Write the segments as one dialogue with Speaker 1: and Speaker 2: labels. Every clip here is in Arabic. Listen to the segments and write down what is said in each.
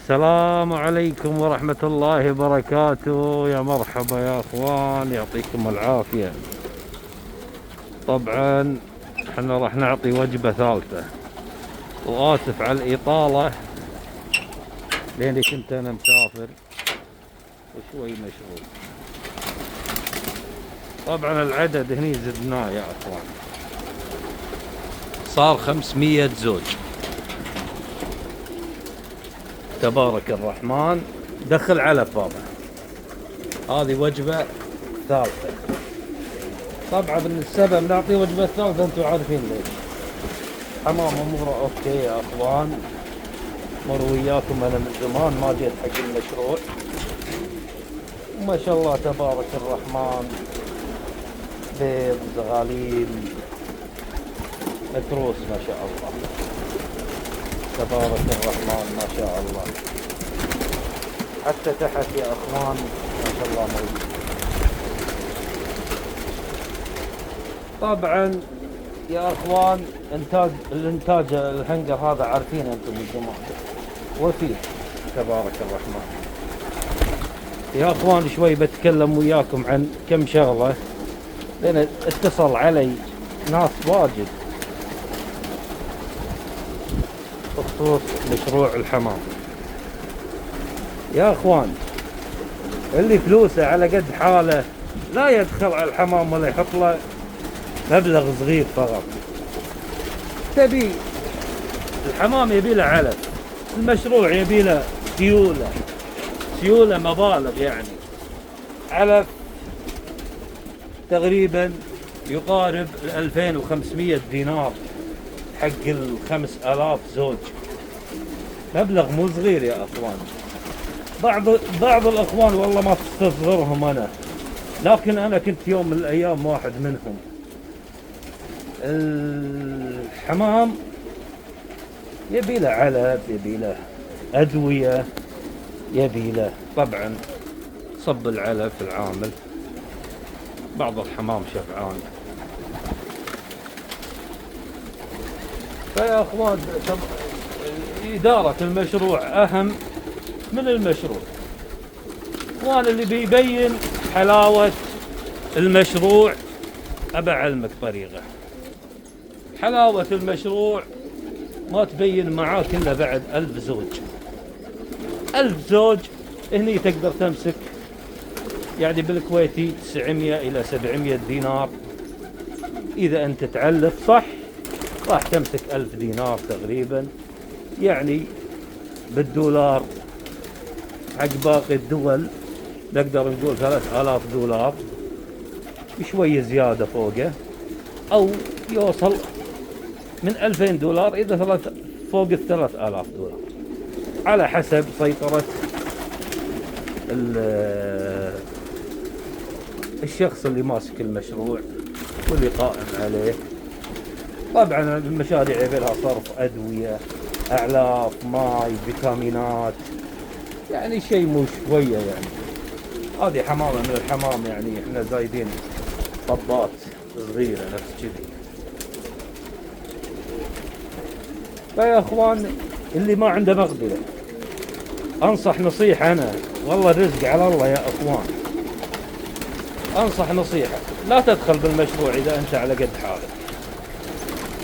Speaker 1: السلام عليكم ورحمة الله وبركاته. يا مرحبا يا اخوان، يعطيكم العافية. طبعا احنا راح نعطي وجبة ثالثة، واسف على الاطالة لاني كنت انا مسافر وشوي مشغول. طبعا العدد هني زدناه يا اخوان، صار 500 زوج. تبارك الرحمن. دخل علف بابا. هذه وجبة ثالثة. طبعا السبب نعطي وجبة ثالثة انتم عارفين ليش. حمام اموره اوكي يا اخوان، مر وياكم انا من زمان ما جيت حق المشروع. وما شاء الله تبارك الرحمن، بيض زغاليل متروس ما شاء الله. تبارك الرحمن ما شاء الله. حتى تحت يا اخوان ما شاء الله موجود. طبعا يا اخوان الانتاج الهنجر هذا عارفين انتم من زمان وفيه. تبارك الرحمن يا اخوان. شوي بتكلم وياكم عن كم شغله، لان اتصل علي ناس واجد بخصوص مشروع الحمام. يا اخوان اللي فلوسه على قد حاله لا يدخل على الحمام ولا يحط له مبلغ صغير فقط. تبي الحمام يبي له علف، المشروع يبي له سيولة مبالغ يعني. علف تقريبا يقارب 2500 دينار حق 5000 زوج. مبلغ مو صغير يا اخوان. بعض الاخوان والله ما تستصغرهم انا، لكن انا كنت يوم من الايام واحد منهم. الحمام يبي له علف، يبي له ادويه، يبي له طبعا صب العلف العامل. بعض الحمام شبعان. فيا اخوان إدارة المشروع أهم من المشروع. وأنا اللي بيبين حلاوة المشروع أبى أعلمك طريقة. حلاوة المشروع ما تبين معاك إلا بعد 1000 زوج. 1000 زوج هني تقدر تمسك يعني بالكويتي 900 إلى 700 دينار. إذا أنت تعلف صح راح تمسك 1000 دينار تقريبا، يعني بالدولار حق باقي الدول نقدر نقول 3000 دولار بشوية زيادة فوقه، أو يوصل من 2000 دولار إذا فوق 3000 دولار، على حسب سيطرة الشخص اللي ماسك المشروع واللي قائم عليه. طبعا المشاريع يبي لها صرف أدوية، أعلاف، ماي، فيتامينات، يعني شيء مو شوية يعني. هذه حمامة من الحمام يعني احنا زايدين طبات صغيرة نفس كذي. فيا اخوان اللي ما عنده مقدرة انصح نصيحة انا، والله الرزق على الله يا اخوان. انصح نصيحة، لا تدخل بالمشروع اذا انت على قد حالك.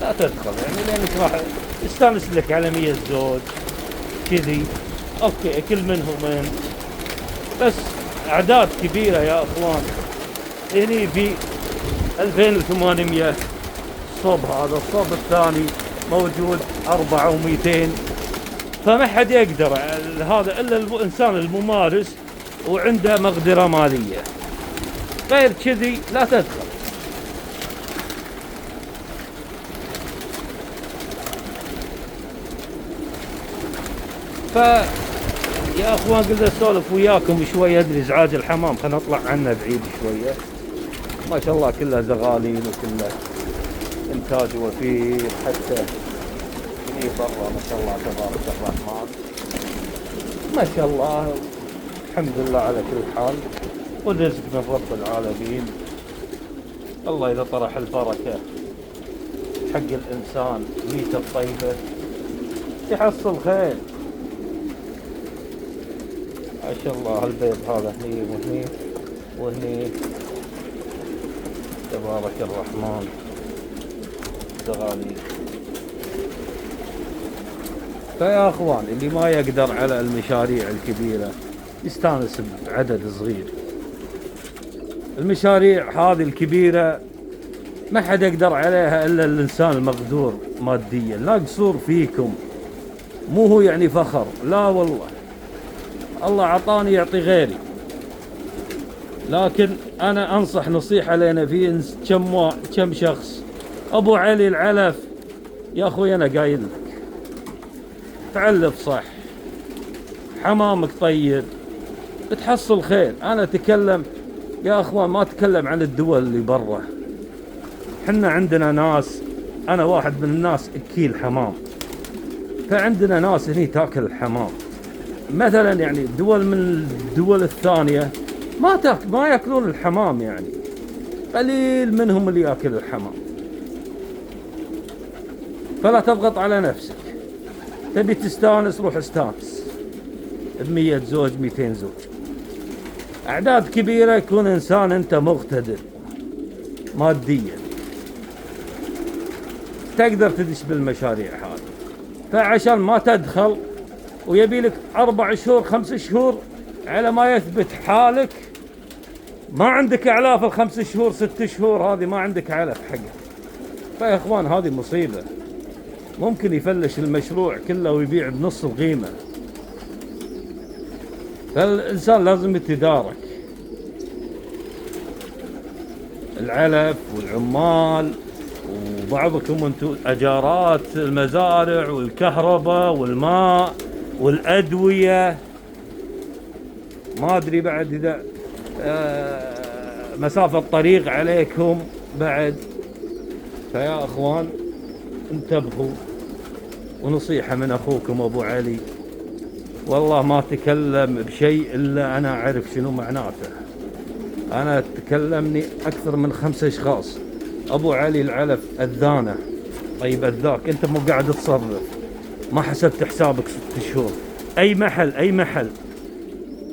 Speaker 1: لا تدخل يعني لانك راح تستانس لك على 100 زوج كذي، اوكي كل منهم بس اعداد كبيرة يا اخوان. هني في 2800 صوب، هذا الصوب الثاني موجود 4200. فما حد يقدر هذا الا الانسان الممارس وعنده مقدرة مالية، غير كذي لا تدخل. يا اخوان قلت اسولف وياكم شويه، ادري ازعاج الحمام خلينا نطلع عنه بعيد شويه. ما شاء الله كلها زغاليل وكلها انتاج وفير. حتى هني برا ما شاء الله تبارك الرحمن، ما شاء الله الحمد لله على كل حال، والرزق من رب العالمين. الله اذا طرح البركه حق الانسان ميته طيبه يحصل خير. ما شاء الله البيض هذا هني وهني وهني، تبارك الرحمن. زغاليل. فيا اخوان اللي ما يقدر على المشاريع الكبيرة يستانس بعدد صغير. المشاريع هذه الكبيرة ما حد يقدر عليها الا الانسان المقدور ماديا. لا قصور فيكم، مو هو يعني فخر، لا والله، الله عطاني يعطي غيري. لكن انا انصح نصيحة لنا في كم شخص. ابو علي العلف يا اخوي انا قايل لك تعلف صح، حمامك طيب، بتحصل خير. انا اتكلم يا اخوان، ما اتكلم عن الدول اللي برا. حنا عندنا ناس، انا واحد من الناس اكيل حمام، فعندنا ناس هني تاكل الحمام. مثلا يعني الدول من الدول الثانية ما ياكلون الحمام، يعني قليل منهم اللي ياكل الحمام. فلا تضغط على نفسك، تبي تستانس روح استانس ب100 زوج 200 زوج. اعداد كبيرة يكون انسان انت مقتدر ماديا، تقدر تدش بالمشاريع هذه. فعشان ما تدخل ويبي لك 4 شهور 5 شهور على ما يثبت حالك، ما عندك اعلاف ال5 شهور 6 شهور، هذه ما عندك علف حقها. فيا اخوان هذه مصيبة، ممكن يفلش المشروع كله ويبيع بنص القيمة. فالإنسان لازم يتدارك العلف والعمال، وبعضكم انتم اجارات المزارع والكهرباء والماء والأدوية. ما أدري بعد إذا مسافة طريق عليكم بعد. فيا أخوان انتبهوا، ونصيحة من أخوكم أبو علي، والله ما تكلم بشيء إلا أنا أعرف شنو معناته. أنا تكلمني أكثر من 5 أشخاص. أبو علي العلف أذانة. طيب أذاك أنت مو قاعد تصرف، ما حسبت حسابك 6 شهور. أي محل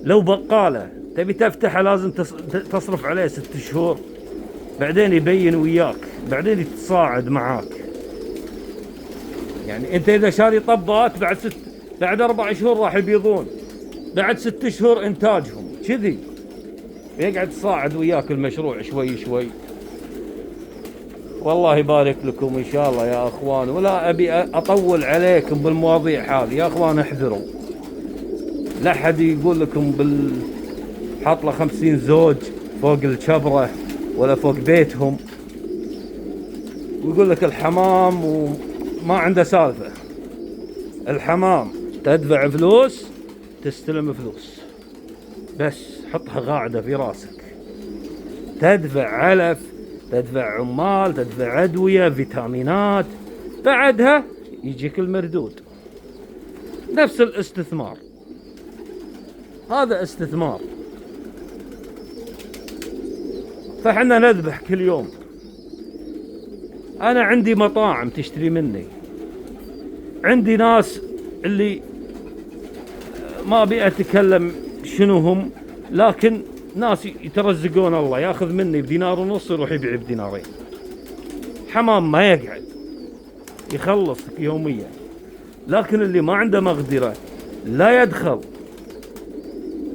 Speaker 1: لو بقالة تبي تفتحه لازم تصرف عليه 6 شهور، بعدين يبين وياك، بعدين يتصاعد معاك. يعني انت اذا شاري طبات بعد 4 شهور راح يبيضون، بعد 6 شهور انتاجهم كذي، يقعد يصاعد وياك المشروع شوي شوي. والله يبارك لكم ان شاء الله يا اخوان، ولا ابي اطول عليكم بالمواضيع هذه. يا اخوان احذروا، لا حد يقول لكم حاط له 50 زوج فوق الشبرة ولا فوق بيتهم ويقول لك الحمام وما عنده سالفة. الحمام تدفع فلوس تستلم فلوس، بس حطها قاعدة في راسك. تدفع علف، تدفع عمال، تدفع أدوية، فيتامينات، بعدها يجيك المردود. نفس الاستثمار، هذا استثمار. فحنا نذبح كل يوم. أنا عندي مطاعم تشتري مني، عندي ناس اللي ما أبي أتكلم شنو هم، لكن ناس يترزقون الله، ياخذ مني بدينار ونص يروح يبيع بدينارين. حمام ما يقعد يخلصك يوميا. لكن اللي ما عنده مقدرة لا يدخل،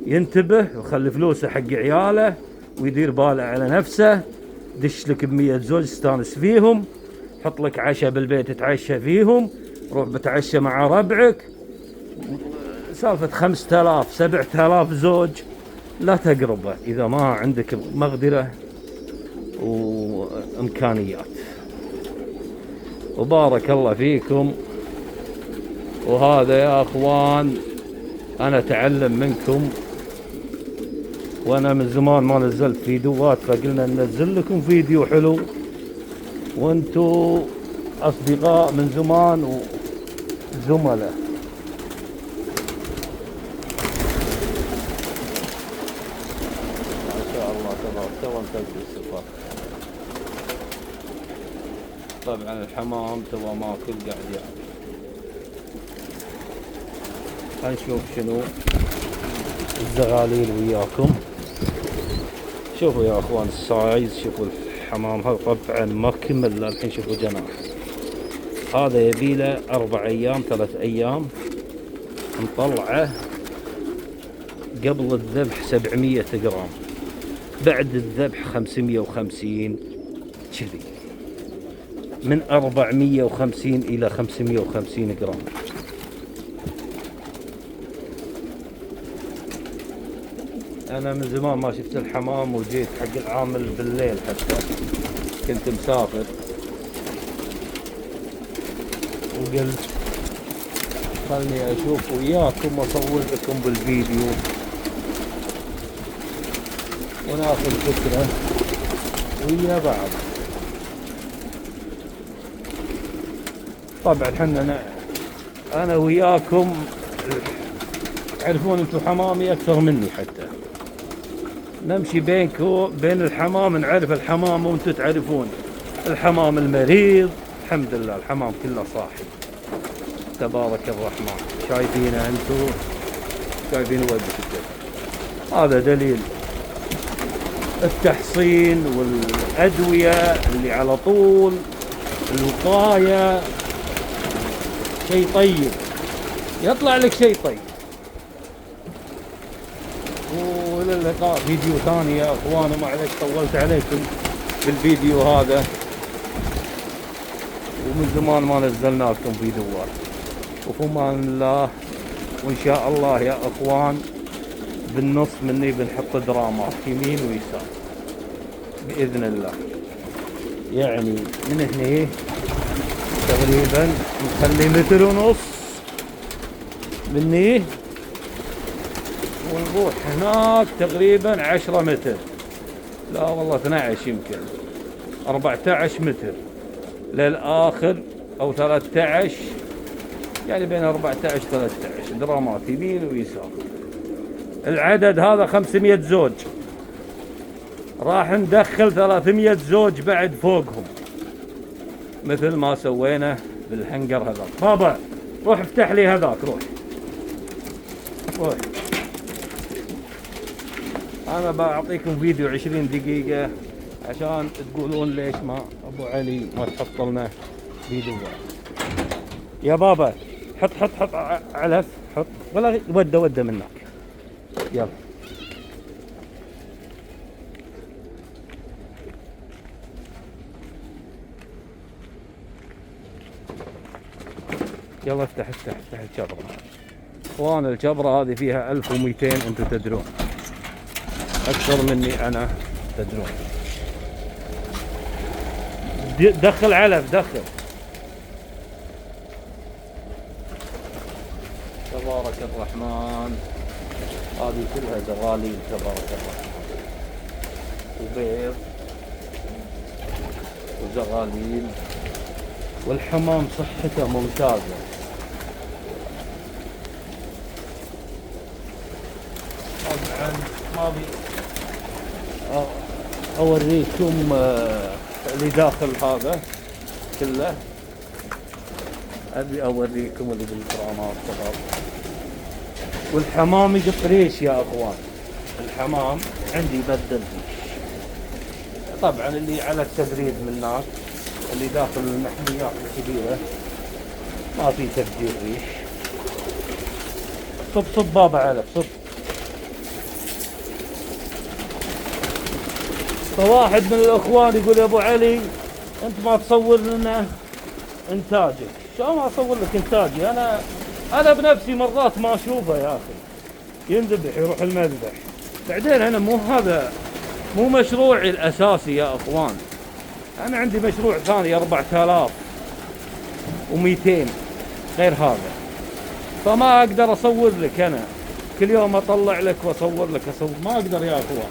Speaker 1: ينتبه ويخلي فلوسه حق عياله ويدير باله على نفسه. دش لك ب100 زوج استانس فيهم، حط لك عشاء بالبيت تتعشى فيهم، روح بتعشى مع ربعك. سالفة 5000 7000 زوج لا تقربه إذا ما عندك مقدرة وإمكانيات. وبارك الله فيكم. وهذا يا أخوان أنا أتعلم منكم، وأنا من زمان ما نزلت فيديوهات، فقلنا ننزل لكم فيديو حلو، وانتو أصدقاء من زمان وزملاء. ما شاء الله تبارك تو انتجت الصفات. طبعا الحمام تو ماكل قاعد يعني. خلينا نشوف شنو الزغاليل وياكم. شوفوا يا اخوان السايز، شوفوا الحمام هذا طبعا ما كمل الحين، شوفوا جناح. هذا يبيله 4 ايام 3 ايام نطلعه. قبل الذبح 700 جرام، بعد الذبح 550 كذي، من 450 إلى 550 جرام. أنا من زمان ما شفت الحمام، وجيت حق العامل بالليل حتى كنت مسافر، وقلت خلني أشوف وياكم وأصور لكم بالفيديو وناخذ فكرة ويا بعض. طبعا حنا انا وياكم تعرفون انتم حمامي اكثر مني، حتى نمشي بينكم بين الحمام، نعرف الحمام وانتم تعرفون الحمام المريض. الحمد لله الحمام كله صاحي تبارك الرحمن. شايفينه انتم، شايفين وجه الجبل. هذا دليل التحصين والأدوية اللي على طول، الوقاية، شيء طيب يطلع لك شيء طيب. وإلى اللقاء فيديو ثاني يا اخوان، ومعليش طولت عليكم بالفيديو هذا، ومن زمان ما نزلنا لكم فيديوهات. وفي امان الله، وان شاء الله يا اخوان بالنص مني بنحط درامات يمين ويسار بإذن الله. يعني من هنا تقريبا نخلي 1.5 متر مني، ونروح هناك تقريبا 10 متر، لا والله 12 يمكن 14 متر للآخر أو 13، يعني بين 14 13 درامات يمين ويسار. العدد هذا 500 زوج، راح ندخل 300 زوج بعد فوقهم مثل ما سوينا بالحنقر هذاك. بابا روح افتح لي هذاك، روح. انا بعطيكم فيديو 20 دقيقة عشان تقولون ليش ما ابو علي ما تحط لنا فيديو. يا بابا حط علف، حط ولا وده منك. يلا يلا افتح الجبرة. اخوان الجبرة هذه فيها 1200، انتم تدرون اكثر مني انا، تدرون. دخل علف، دخل. تبارك الرحمن. هذه كلها زغاليل تبارك الرحمن، وبيض وزغاليل، والحمام صحته ممتازة. طبعا ما بي اوريكم اللي داخل هذا كله، ابي اوريكم اللي بالجرامات طبعا. والحمام يقط ريش يا اخوان، الحمام عندي يبدل ريش. طبعا اللي على التبريد من هناك، اللي داخل المحميات الكبيرة ما في تبديل ريش. صب بابا علف، صب. فواحد من الاخوان يقول يا ابو علي انت ما تصور لنا انتاجك. شو ما اصور لك انتاجي؟ انا بنفسي مرات ما اشوفه يا اخي، ينذبح يروح المذبح. بعدين انا مو مشروعي الاساسي يا اخوان، انا عندي مشروع ثاني 4200 غير هذا، فما اقدر اصور لك. انا كل يوم اطلع لك واصور لك، ما اقدر يا اخوان.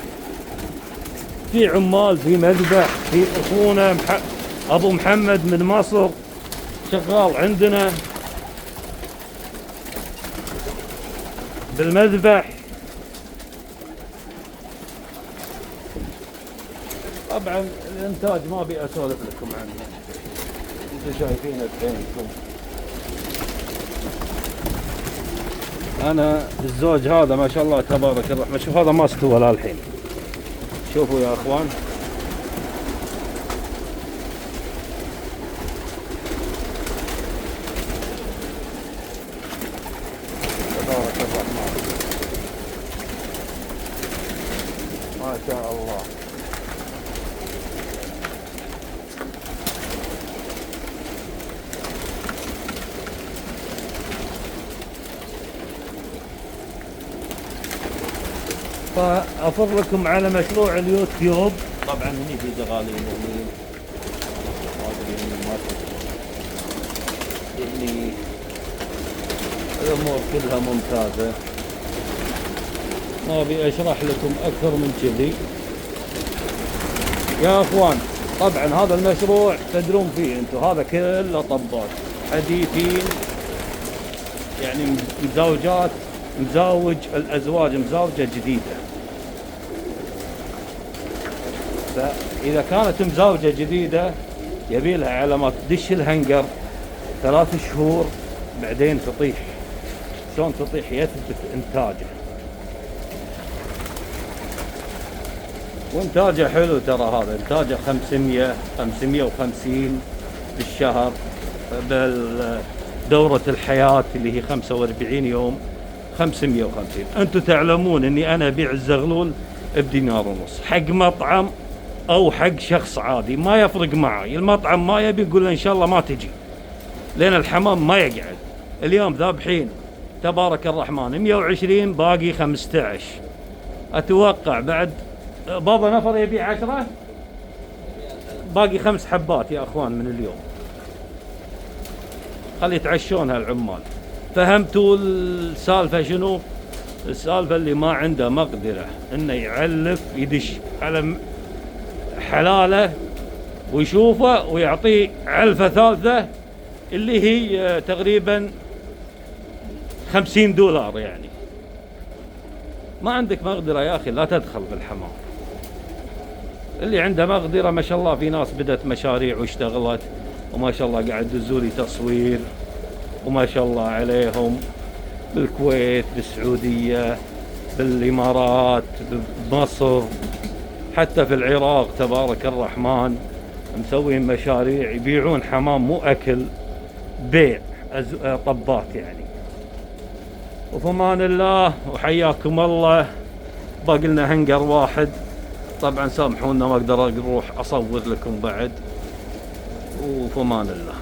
Speaker 1: في عمال، في مذبح، في اخونا ابو محمد من مصر شغال عندنا بالمذبح. طبعا الانتاج ما ابي اسولف لكم عنه، انتم شايفينه بعينكم. انا الزوج هذا ما شاء الله تبارك الرحمن، شوف هذا ما استوى للحين. شوفوا يا اخوان، تبارك الرحمن ما شاء الله. فأفر لكم على مشروع اليوتيوب. طبعا هني في زغالين هني ما ادري ما يعني الامور كلها ممتازه. ما ابي اشرح لكم اكثر من كذي يا اخوان. طبعا هذا المشروع تدرون فيه انتم، هذا كله طبات حديثين، يعني مزوجات، مزوج الازواج مزوجه جديده. فاذا كانت مزوجه جديده يبي لها على ما تدش الهنجر 3 شهور بعدين تطيح. شلون تطيح؟ يثبت انتاجه، وانتاجه حلو ترى. هذا انتاجه 550 بالشهر، بالدورة الحياة اللي هي 45 يوم 550. انتم تعلمون اني انا ابيع الزغلول ب1.5 حق مطعم او حق شخص عادي، ما يفرق معي. المطعم ما يبي يقول له ان شاء الله ما تجي، لان الحمام ما يقعد. اليوم ذابحين تبارك الرحمن 120، باقي 15. اتوقع بعد بابا نفر يبيع 10، باقي 5 حبات يا اخوان من اليوم. خلي يتعشون هالعمال. فهمتوا السالفه شنو؟ السالفه اللي ما عنده مقدره انه يعلف يدش على حلاله ويشوفه ويعطيه علفه ثالثه اللي هي تقريبا $50 يعني. ما عندك مقدره يا اخي لا تدخل بالحمام. اللي عنده مقدره ما شاء الله، في ناس بدت مشاريع واشتغلت وما شاء الله قاعد يدزوا لي تصوير وما شاء الله عليهم، بالكويت، بالسعوديه، بالامارات، بمصر، حتى في العراق تبارك الرحمن مسوين مشاريع يبيعون حمام، مو اكل، بيع طبات يعني. وفمان الله وحياكم الله. باقي لنا هنجر واحد، طبعا سامحونا ما اقدر اروح اصور لكم بعد. وفمان الله.